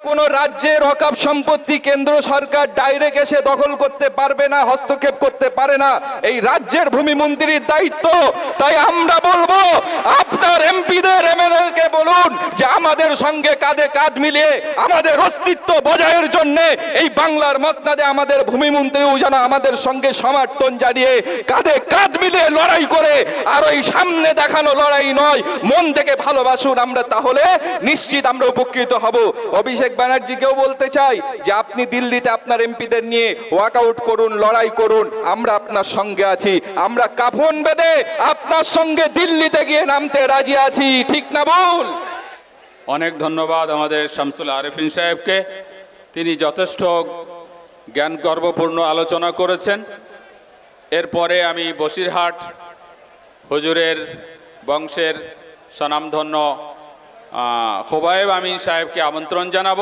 কোন রাজ্যের ওয়াকফ সম্পত্তি কেন্দ্র সরকার ডাইরেক্ট এসে দখল করতে পারবে না, হস্তক্ষেপ করতে পারে না। এই রাজ্যের ভূমি মন্ত্রীর দায়িত্ব। তাই আমরা বলবো আপনার এমপিদের এমএলএ কে বলুন যে আমাদের সঙ্গে কাঁধে কাঁধ মিলিয়ে আমাদের অস্তিত্ব বজায়ের জন্য এই বাংলার মসনদে আমাদের ভূমি মন্ত্রীও যেন আমাদের সঙ্গে সমর্থন জানিয়ে কাঁধে কাঁধ মিলিয়ে লড়াই করে। আর ওই সামনে দেখানো লড়াই নয়, মন থেকে ভালোবাসুন। আমরা তাহলে নিশ্চিত আমরা উপকৃত হব। অভিষেক ব্যানার্জিকেও বলতে চাই যে আপনি দিল্লিতে আপনার এমপিদের নিয়ে ওয়াকআউট করুন, লড়াই করুন, আমরা আপনার সঙ্গে আছি। আমরা কাফন বেঁধে আপনার সঙ্গে দিল্লিতে গিয়ে নামতে রাজি আছি, ঠিক না ভুল? অনেক ধন্যবাদ আমাদের শামসুল আরেফিন সাহেবকে। তিনি যথেষ্ট জ্ঞানগর্ভপূর্ণ আলোচনা করেছেন। এরপরে আমি বসিরহাট হুজুরের বংশের স্বনামধন্য খোবায়েব আমিন সাহেবকে আমন্ত্রণ জানাবো।